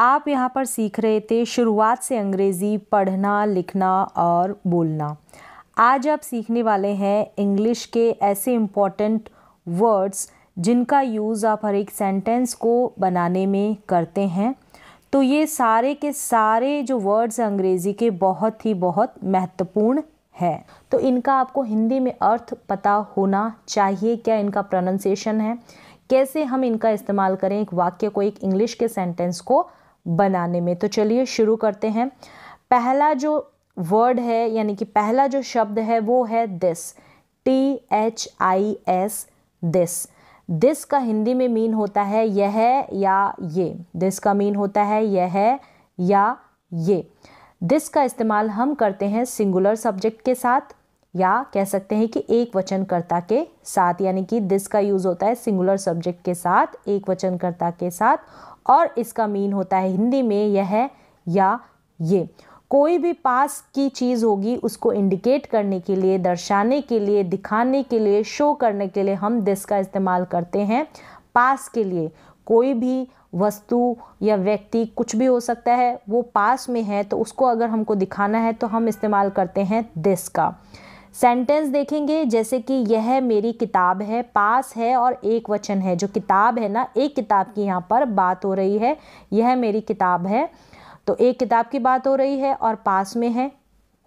आप यहाँ पर सीख रहे थे शुरुआत से अंग्रेज़ी पढ़ना, लिखना और बोलना। आज आप सीखने वाले हैं इंग्लिश के ऐसे इम्पॉर्टेंट वर्ड्स जिनका यूज़ आप हर एक सेंटेंस को बनाने में करते हैं। तो ये सारे के सारे जो वर्ड्स हैं अंग्रेज़ी के बहुत महत्वपूर्ण है। तो इनका आपको हिंदी में अर्थ पता होना चाहिए। क्या इनका प्रोनाउंसिएशन है, कैसे हम इनका इस्तेमाल करें एक वाक्य को, एक इंग्लिश के सेंटेंस को बनाने में। तो चलिए शुरू करते हैं। पहला जो वर्ड है यानी कि पहला जो शब्द है वो है दिस, THIS, दिस। दिस का हिंदी में मीन होता है यह या ये। दिस का मीन होता है यह या ये। दिस का इस्तेमाल हम करते हैं सिंगुलर सब्जेक्ट के साथ या कह सकते हैं कि एक वचनकर्ता के साथ, यानी कि दिस का यूज़ होता है सिंगुलर सब्जेक्ट के साथ, एक वचनकर्ता के साथ, और इसका मीन होता है हिंदी में यह या ये। कोई भी पास की चीज़ होगी उसको इंडिकेट करने के लिए, दर्शाने के लिए, दिखाने के लिए, शो करने के लिए हम दिस का इस्तेमाल करते हैं। पास के लिए कोई भी वस्तु या व्यक्ति कुछ भी हो सकता है, वो पास में है तो उसको अगर हमको दिखाना है तो हम इस्तेमाल करते हैं दिस का। सेंटेंस देखेंगे जैसे कि यह मेरी किताब है, पास है और एक वचन है। जो किताब है ना, एक किताब की यहाँ पर बात हो रही है। यह मेरी किताब है तो एक किताब की बात हो रही है और पास में है,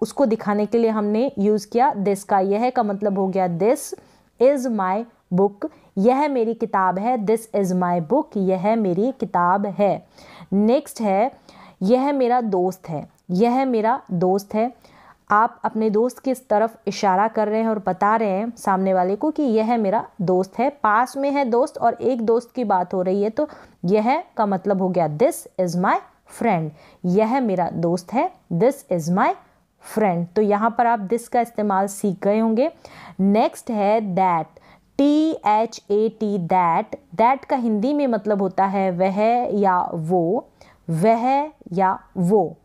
उसको दिखाने के लिए हमने यूज़ किया दिस का। यह का मतलब हो गया दिस इज़ माई बुक, यह मेरी किताब है। दिस इज़ माई बुक, यह मेरी किताब है। नेक्स्ट है यह मेरा दोस्त है। यह मेरा दोस्त है। आप अपने दोस्त की तरफ इशारा कर रहे हैं और बता रहे हैं सामने वाले को कि यह मेरा दोस्त है। पास में है दोस्त और एक दोस्त की बात हो रही है तो यह का मतलब हो गया दिस इज़ माई फ्रेंड। यह मेरा दोस्त है, दिस इज़ माई फ्रेंड। तो यहाँ पर आप दिस का इस्तेमाल सीख गए होंगे। नेक्स्ट है दैट, THAT, दैट। दैट का हिंदी में मतलब होता है वह या वो, वह या वो।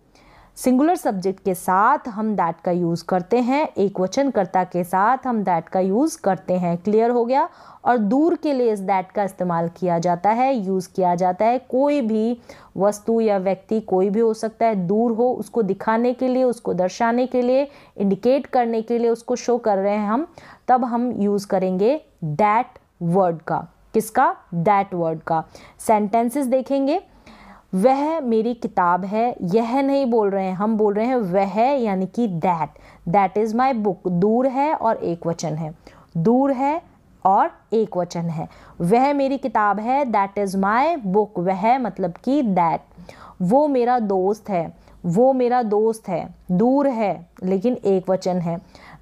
सिंगुलर सब्जेक्ट के साथ हम दैट का यूज़ करते हैं, एक वचनकर्ता के साथ हम दैट का यूज़ करते हैं। क्लियर हो गया। और दूर के लिए इस दैट का इस्तेमाल किया जाता है, यूज़ किया जाता है। कोई भी वस्तु या व्यक्ति कोई भी हो सकता है, दूर हो, उसको दिखाने के लिए, उसको दर्शाने के लिए, इंडिकेट करने के लिए, उसको शो कर रहे हैं हम, तब हम यूज़ करेंगे दैट वर्ड का। किसका? दैट वर्ड का। सेंटेंसेस देखेंगे। वह मेरी किताब है, यह नहीं बोल रहे हैं, हम बोल रहे हैं वह, यानी कि that. That is my book. दूर है और एक वचन है, दूर है और एक वचन है। वह मेरी किताब है, दैट इज़ माई बुक। वह मतलब कि दैट। वो मेरा दोस्त है, वो मेरा दोस्त है, दूर है लेकिन एक वचन है।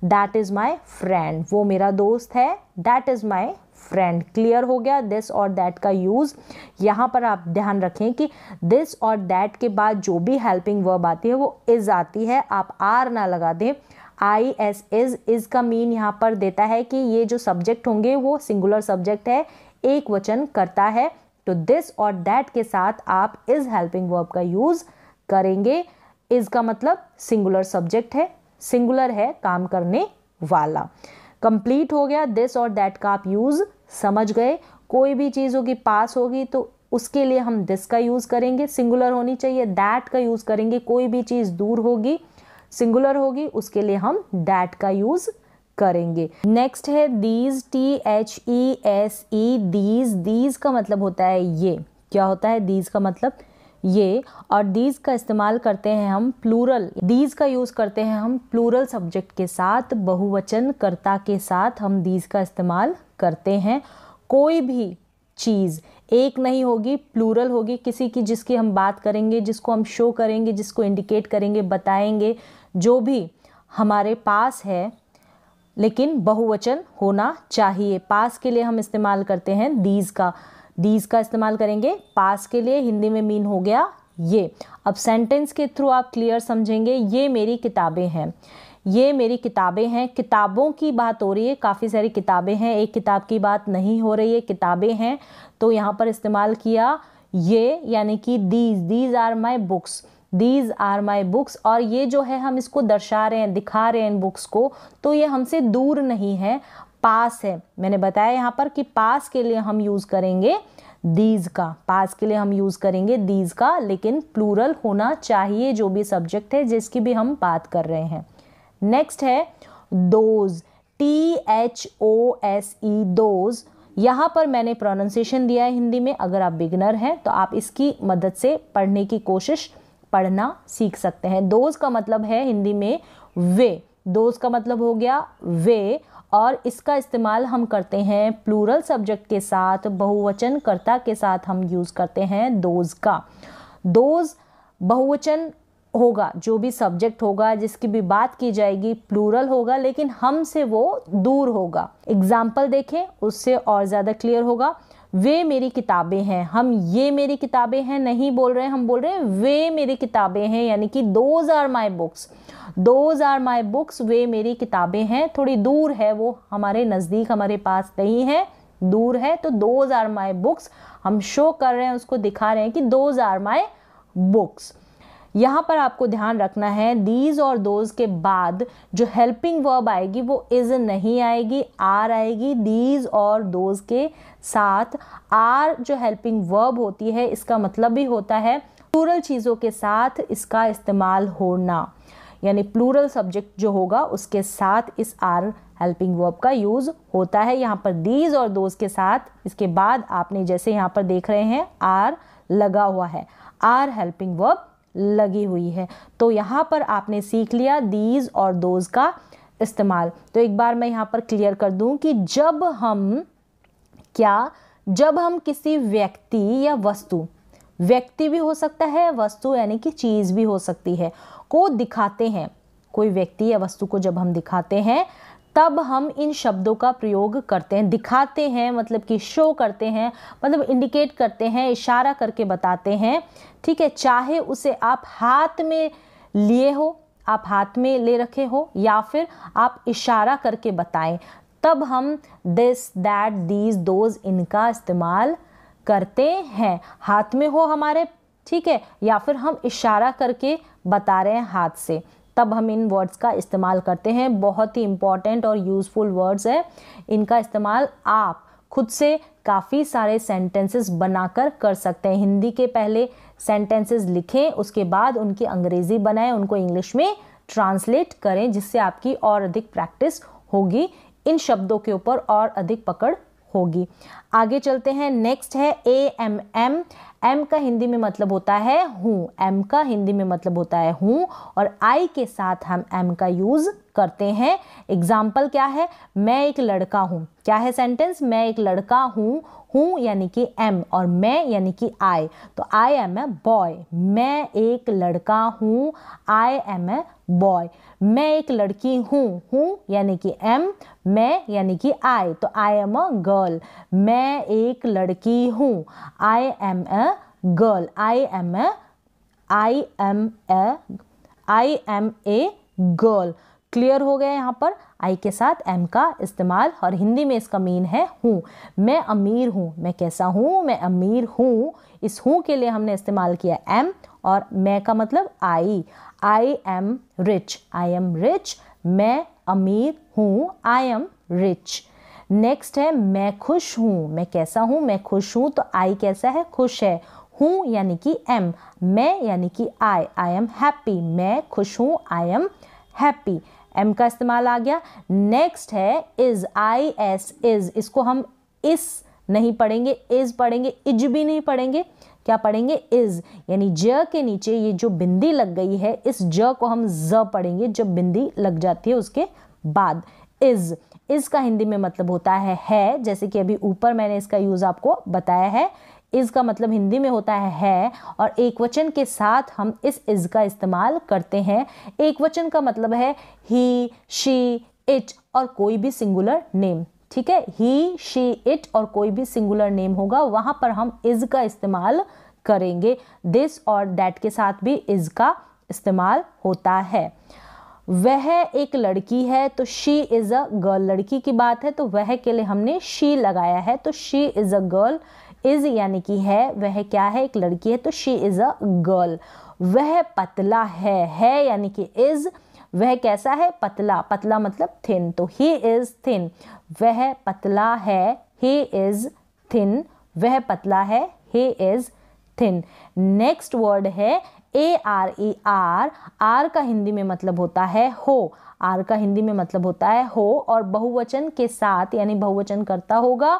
That is my friend. वो मेरा दोस्त है, that is my friend. Clear हो गया। दिस और दैट का यूज़। यहाँ पर आप ध्यान रखें कि दिस और दैट के बाद जो भी हेल्पिंग वर्ब आती है वो इज़ आती है, आप आर ना लगा दें। IS, इज़ का मीन यहाँ पर देता है कि ये जो सब्जेक्ट होंगे वो सिंगुलर सब्जेक्ट है, एक वचन करता है। तो दिस और दैट के साथ आप इज़ हेल्पिंग वर्ब का यूज़ करेंगे। इज़ का मतलब सिंगुलर सब्जेक्ट है, सिंगुलर है, काम करने वाला। कंप्लीट हो गया। दिस और दैट का आप यूज़ समझ गए। कोई भी चीज़ होगी पास होगी तो उसके लिए हम दिस का यूज़ करेंगे, सिंगुलर होनी चाहिए। दैट का यूज़ करेंगे। कोई भी चीज़ दूर होगी, सिंगुलर होगी, उसके लिए हम दैट का यूज़ करेंगे। नेक्स्ट है दीज, THESE, दीज। दीज का मतलब होता है ये। क्या होता है दीज का मतलब? ये। और दीज का इस्तेमाल करते हैं हम प्लूरल। दीज का यूज़ करते हैं हम प्लूरल सब्जेक्ट के साथ, बहुवचन कर्ता के साथ हम दीज का इस्तेमाल करते हैं। कोई भी चीज़ एक नहीं होगी, प्लूरल होगी। किसी की जिसकी हम बात करेंगे, जिसको हम शो करेंगे, जिसको इंडिकेट करेंगे, बताएंगे, जो भी हमारे पास है, लेकिन बहुवचन होना चाहिए। पास के लिए हम इस्तेमाल करते हैं दीज का। दीज का इस्तेमाल करेंगे पास के लिए। हिंदी में मीन हो गया ये। अब सेंटेंस के थ्रू आप क्लियर समझेंगे। ये मेरी किताबें हैं, ये मेरी किताबें हैं। किताबों की बात हो रही है, काफ़ी सारी किताबें हैं, एक किताब की बात नहीं हो रही है, किताबें हैं। तो यहाँ पर इस्तेमाल किया ये, यानी कि these are my books, these are my books. और ये जो है हम इसको दर्शा रहे हैं, दिखा रहे हैं इन बुक्स को, तो ये हमसे दूर नहीं है, पास है। मैंने बताया यहाँ पर कि पास के लिए हम यूज़ करेंगे दीज का, पास के लिए हम यूज़ करेंगे दीज का, लेकिन प्लूरल होना चाहिए जो भी सब्जेक्ट है जिसकी भी हम बात कर रहे हैं। नेक्स्ट है दोज, THOSE, दोज। यहाँ पर मैंने प्रोनाउंसिएशन दिया है हिंदी में, अगर आप बिगनर हैं तो आप इसकी मदद से पढ़ने की कोशिश, पढ़ना सीख सकते हैं। दोज का मतलब है हिंदी में वे, दोज का मतलब हो गया वे, और इसका इस्तेमाल हम करते हैं प्लूरल सब्जेक्ट के साथ, बहुवचन कर्ता के साथ हम यूज़ करते हैं दोज का। दोज बहुवचन होगा, जो भी सब्जेक्ट होगा जिसकी भी बात की जाएगी प्लूरल होगा, लेकिन हम से वो दूर होगा। एग्जाम्पल देखें उससे और ज़्यादा क्लियर होगा। वे मेरी किताबें हैं, हम ये मेरी किताबें हैं नहीं बोल रहे हैं, हम बोल रहे हैं वे मेरी किताबें हैं, यानी कि those are my books, those are my books, वे मेरी किताबें हैं। थोड़ी दूर है वो, हमारे नज़दीक हमारे पास नहीं है, दूर है, तो दोज आर माई बुक्स हम शो कर रहे हैं, उसको दिखा रहे हैं कि दोज आर माई बुक्स। यहाँ पर आपको ध्यान रखना है दीज और दोज के बाद जो हेल्पिंग वर्ब आएगी वो इज नहीं आएगी, आर आएगी। दीज और दोज के साथ आर जो हेल्पिंग वर्ब होती है, इसका मतलब भी होता है प्लूरल चीज़ों के साथ इसका इस्तेमाल होना, यानी प्लूरल सब्जेक्ट जो होगा उसके साथ इस आर हेल्पिंग वर्ब का यूज़ होता है। यहाँ पर दीज और दोज के साथ इसके बाद आपने जैसे यहाँ पर देख रहे हैं आर लगा हुआ है, आर हेल्पिंग वर्ब लगी हुई है। तो यहाँ पर आपने सीख लिया दीज और दोज का इस्तेमाल। तो एक बार मैं यहाँ पर क्लियर कर दूं कि जब हम किसी व्यक्ति या वस्तु, व्यक्ति भी हो सकता है, वस्तु यानी कि चीज़ भी हो सकती है, को दिखाते हैं, कोई व्यक्ति या वस्तु को जब हम दिखाते हैं तब हम इन शब्दों का प्रयोग करते हैं। दिखाते हैं मतलब कि शो करते हैं, मतलब इंडिकेट करते हैं, इशारा करके बताते हैं, ठीक है। चाहे उसे आप हाथ में लिए हो, आप हाथ में ले रखे हो, या फिर आप इशारा करके बताएं, तब हम दिस, दैट, दीज, दोज इनका इस्तेमाल करते हैं। हाथ में हो हमारे, ठीक है, या फिर हम इशारा करके बता रहे हैं हाथ से, तब हम इन वर्ड्स का इस्तेमाल करते हैं। बहुत ही इंपॉर्टेंट और यूज़फुल वर्ड्स है, इनका इस्तेमाल आप खुद से काफ़ी सारे सेंटेंसेस बनाकर कर सकते हैं। हिंदी के पहले सेंटेंसेस लिखें, उसके बाद उनकी अंग्रेज़ी बनाएं, उनको इंग्लिश में ट्रांसलेट करें, जिससे आपकी और अधिक प्रैक्टिस होगी, इन शब्दों के ऊपर और अधिक पकड़ होगी। आगे चलते हैं। नेक्स्ट है AMM। एम का हिंदी में मतलब होता है हूँ, एम का हिंदी में मतलब होता है हूँ, और आई के साथ हम एम का यूज़ करते हैं। एग्जाम्पल क्या है, मैं एक लड़का हूँ, क्या है सेंटेंस, मैं एक लड़का हूँ, हूँ यानी कि एम और मैं यानी कि आई, तो आई एम ए बॉय। मैं एक लड़का हूँ, आई एम ए बॉय। मैं एक लड़की हूँ, हूँ यानी कि एम, मैं यानी कि आई, तो आई एम अ गर्ल। मैं एक लड़की हूँ, I am a girl, I am a girl. Clear हो गया यहाँ पर आई के साथ एम का इस्तेमाल, और हिंदी में इसका मीन है हूँ। मैं अमीर हूँ, मैं कैसा हूँ, मैं अमीर हूँ, इस हूँ के लिए हमने इस्तेमाल किया एम, और मैं का मतलब I am rich, I am rich, मैं अमीर हूँ, आई एम रिच। नेक्स्ट है मैं खुश हूँ, मैं कैसा हूँ, मैं खुश हूँ, तो आई कैसा है, खुश है, हूँ यानी कि एम, मैं यानी कि आई एम हैप्पी, मैं खुश हूँ, आई एम हैप्पी, एम का इस्तेमाल आ गया। नेक्स्ट है इज, IS, इज, इसको हम इस नहीं पढ़ेंगे, इज पढ़ेंगे, इज भी नहीं पढ़ेंगे, क्या पढ़ेंगे, इज, यानी ज के नीचे ये जो बिंदी लग गई है, इस ज को हम ज पढ़ेंगे जब बिंदी लग जाती है उसके बाद। इज का हिंदी में मतलब होता है, जैसे कि अभी ऊपर मैंने इसका यूज आपको बताया है। इज का मतलब हिंदी में होता है, और एक वचन के साथ हम इस इज का इस्तेमाल करते हैं। एक वचन का मतलब है ही, शी, इट और कोई भी सिंगुलर नेम, ठीक है, ही, शी, इट और कोई भी सिंगुलर नेम होगा, वहां पर हम इज का इस्तेमाल करेंगे। दिस और दैट के साथ भी इज का इस्तेमाल होता है। वह एक लड़की है, तो शी इज अ गर्ल, लड़की की बात है तो वह के लिए हमने शी लगाया है, तो she is a girl. Is यानी कि है, वह क्या है, एक लड़की है, तो शी इज अ गर्ल। वह पतला है यानी कि इज, वह कैसा है, पतला, पतला मतलब थिन, तो ही इज थिन। वह पतला है, ही इज थिन। वह पतला है, he is thin। Next word है ARER, आर का हिंदी में मतलब होता है हो, आर का हिंदी में मतलब होता है हो, और बहुवचन के साथ यानी बहुवचन करता होगा,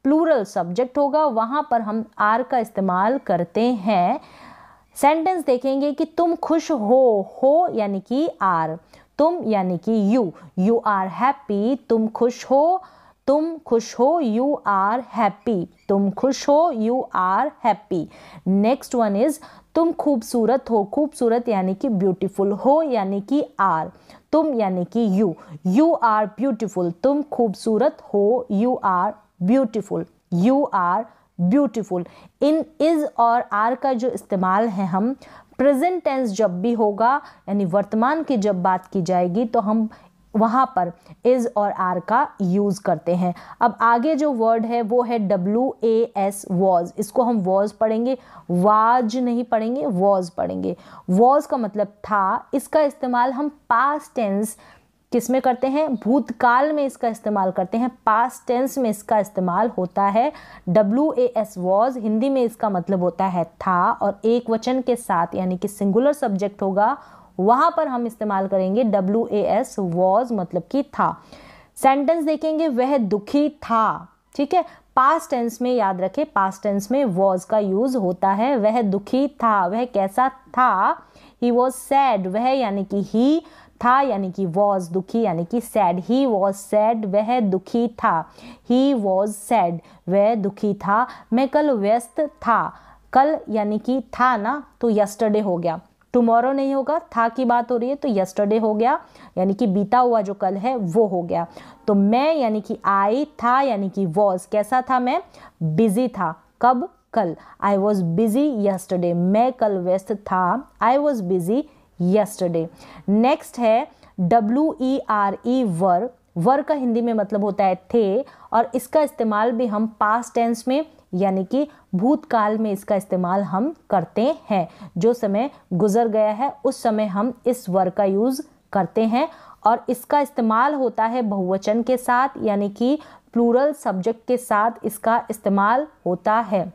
प्लूरल सब्जेक्ट होगा, वहां पर हम आर का इस्तेमाल करते हैं। सेंटेंस देखेंगे कि तुम खुश हो यानी कि आर, तुम यानी कि यू आर हैप्पी, तुम खुश हो, यू आर हैप्पी, तुम खुश हो, you are happy. Next one is तुम खूबसूरत हो, खूबसूरत यानी कि ब्यूटीफुल, हो यानी कि आर, तुम यानी कि यू आर ब्यूटीफुल, तुम खूबसूरत हो, you are beautiful, you are beautiful. इन इज और आर का जो इस्तेमाल है हम प्रेजेंट टेंस जब भी होगा यानी वर्तमान की जब बात की जाएगी तो हम वहाँ पर इज और आर का यूज़ करते हैं। अब आगे जो वर्ड है वो है WAS, वॉज, इसको हम वॉज पढ़ेंगे, वाज नहीं पढ़ेंगे, वॉज पढ़ेंगे। वॉज का मतलब था, इसका इस्तेमाल हम पास्ट टेंस किस में करते हैं, भूतकाल में इसका इस्तेमाल करते हैं, पास्ट टेंस में इसका इस्तेमाल होता है। WAS वॉज हिंदी में इसका मतलब होता है था, और एक वचन के साथ यानी कि सिंगुलर सब्जेक्ट होगा वहां पर हम इस्तेमाल करेंगे WAS वॉज मतलब कि था। सेंटेंस देखेंगे वह दुखी था, ठीक है, पास्ट टेंस में याद रखें, पास्ट टेंस में वॉज का यूज होता है। वह दुखी था, वह कैसा था, ही वॉज सैड, वह यानी कि ही, था यानी कि वॉज, दुखी यानी कि सैड, ही वॉज सैड, वह दुखी था, ही वॉज सैड, वह दुखी था। मैं कल व्यस्त था, कल यानी कि था ना तो यस्टरडे हो गया, टुमारो नहीं होगा, था की बात हो रही है तो यस्टरडे हो गया, यानी कि बीता हुआ जो कल है वो हो गया। तो मैं यानी कि आई, था यानी कि वॉज, कैसा था मैं, बिजी था, कब, कल, आई वॉज बिजी यस्टरडे, मैं कल व्यस्त था, I was busy yesterday. Next है WERE, वर, वर का हिंदी में मतलब होता है थे, और इसका इस्तेमाल भी हम पास्ट टेंस में यानी कि भूतकाल में इसका इस्तेमाल हम करते हैं। जो समय गुजर गया है उस समय हम इस वर का यूज करते हैं, और इसका इस्तेमाल होता है बहुवचन के साथ यानी कि प्लूरल सब्जेक्ट के साथ इसका इस्तेमाल होता है।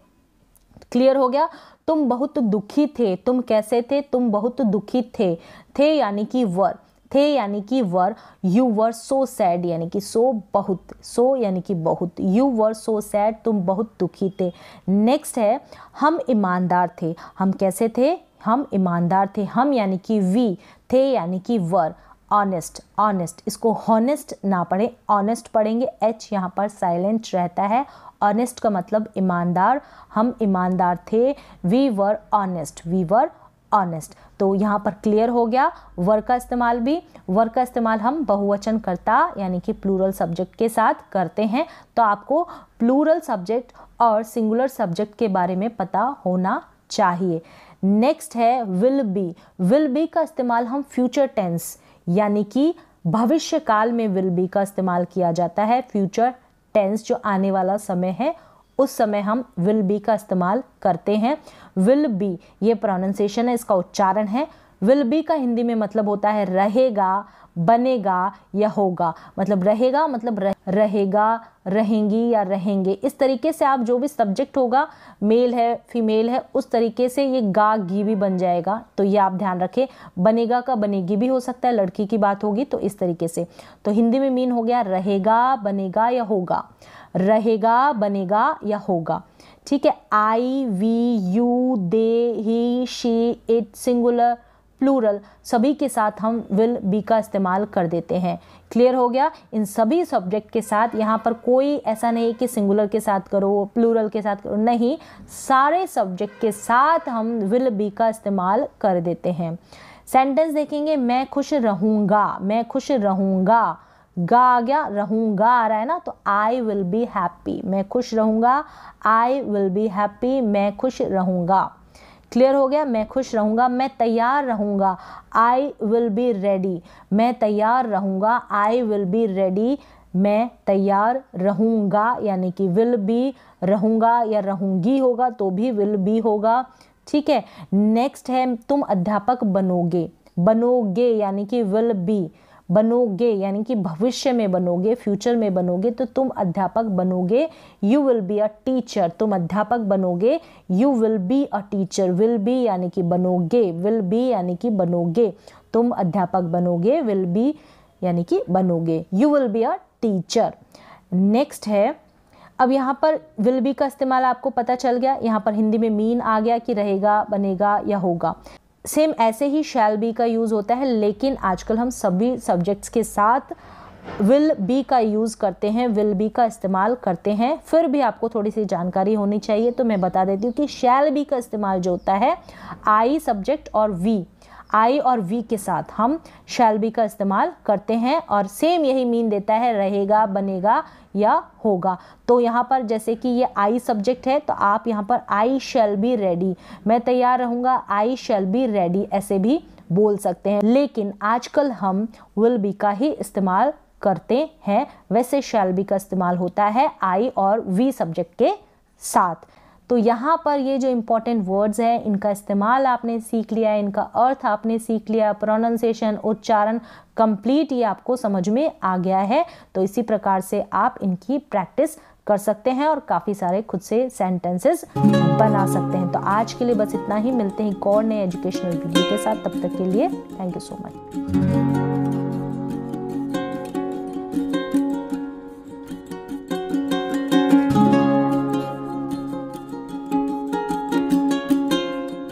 क्लियर हो गया। तुम बहुत दुखी थे, तुम कैसे थे, तुम बहुत दुखी थे यानी कि वर, थे यानी कि वर। यू वर सो सैड यानी कि सो बहुत, सो यानी कि बहुत, यू वर सो सैड, तुम बहुत दुखी थे। नेक्स्ट है हम ईमानदार थे, हम कैसे थे, हम ईमानदार थे, हम यानी कि वी, थे यानी कि वर। ऑनेस्ट, ऑनेस्ट, इसको हॉनेस्ट ना पढ़े, ऑनेस्ट पढ़ेंगे, एच यहाँ पर साइलेंट रहता है। ऑनेस्ट का मतलब ईमानदार, हम ईमानदार थे, we were honest, we were honest. तो यहाँ पर क्लियर हो गया। वर का इस्तेमाल भी, वर का इस्तेमाल हम बहुवचन कर्ता यानी कि प्लूरल सब्जेक्ट के साथ करते हैं, तो आपको प्लूरल सब्जेक्ट और सिंगुलर सब्जेक्ट के बारे में पता होना चाहिए। नेक्स्ट है विल बी, विल बी का इस्तेमाल हम फ्यूचर टेंस यानी कि भविष्य काल में विल बी का इस्तेमाल किया जाता है। फ्यूचर टेंस जो आने वाला समय है उस समय हम विल बी का इस्तेमाल करते हैं। विल बी ये प्रोनाउंसिएशन है, इसका उच्चारण है। विल बी का हिंदी में मतलब होता है रहेगा, बनेगा या होगा। मतलब रहेगा मतलब रहेगा, रहेंगी या रहेंगे, इस तरीके से आप जो भी सब्जेक्ट होगा, मेल है फीमेल है, उस तरीके से ये गा गी भी बन जाएगा, तो ये आप ध्यान रखें। बनेगा का बनेगी भी हो सकता है, लड़की की बात होगी तो इस तरीके से। तो हिंदी में मीन हो गया रहेगा, बनेगा या होगा, रहेगा, बनेगा या होगा। ठीक है। I, we, you, they, he, she, it, singular, plural सभी के साथ हम विल बी का इस्तेमाल कर देते हैं। क्लियर हो गया। इन सभी सब्जेक्ट के साथ, यहाँ पर कोई ऐसा नहीं कि सिंगुलर के साथ करो, प्लूरल के साथ करो, नहीं, सारे सब्जेक्ट के साथ हम विल बी का इस्तेमाल कर देते हैं। सेंटेंस देखेंगे, मैं खुश रहूँगा, मैं खुश रहूँगा, गा आ गया, रहूँगा आ रहा है ना, तो आई विल बी हैप्पी, मैं खुश रहूँगा, आई विल बी हैप्पी, मैं खुश रहूँगा। क्लियर हो गया। मैं खुश रहूँगा, मैं तैयार रहूँगा, आई विल बी रेडी, मैं तैयार रहूँगा, आई विल बी रेडी, मैं तैयार रहूँगा, यानी कि विल बी, रहूँगा या रहूँगी होगा तो भी विल बी होगा। ठीक है। नेक्स्ट है तुम अध्यापक बनोगे, बनोगे यानी कि विल बी, बनोगे यानी कि भविष्य में बनोगे, फ्यूचर में बनोगे, तो तुम अध्यापक बनोगे, you will be a teacher, तुम अध्यापक बनोगे, you will be a teacher, will be यानी कि बनोगे, विल बी यानी कि बनोगे, तुम अध्यापक बनोगे, विल बी यानी कि बनोगे, you will be a teacher. Next है, अब यहाँ पर विल बी का इस्तेमाल आपको पता चल गया, यहाँ पर हिंदी में मीन आ गया कि रहेगा, बनेगा या होगा। सेम ऐसे ही शैल बी का यूज़ होता है, लेकिन आजकल हम सभी सब्जेक्ट्स के साथ विल बी का यूज़ करते हैं, विल बी का इस्तेमाल करते हैं। फिर भी आपको थोड़ी सी जानकारी होनी चाहिए, तो मैं बता देती हूँ कि शैल बी का इस्तेमाल जो होता है आई सब्जेक्ट और वी, आई और वी के साथ हम शैल बी का इस्तेमाल करते हैं, और सेम यही मीन देता है, रहेगा, बनेगा या होगा। तो यहाँ पर जैसे कि ये आई सब्जेक्ट है, तो आप यहाँ पर आई शैल बी रेडी, मैं तैयार रहूँगा, आई शैल बी रेडी, ऐसे भी बोल सकते हैं। लेकिन आजकल हम विल बी का ही इस्तेमाल करते हैं, वैसे शैल बी का इस्तेमाल होता है आई और वी सब्जेक्ट के साथ। तो यहाँ पर ये जो इम्पोर्टेंट वर्ड्स हैं इनका इस्तेमाल आपने सीख लिया है, इनका अर्थ आपने सीख लिया, प्रोनाउंसिएशन, उच्चारण कंप्लीट ये आपको समझ में आ गया है। तो इसी प्रकार से आप इनकी प्रैक्टिस कर सकते हैं और काफ़ी सारे खुद से सेंटेंसेस बना सकते हैं। तो आज के लिए बस इतना ही, मिलते हैं एक और नए एजुकेशनल वीडियो के साथ, तब तक के लिए थैंक यू सो मच।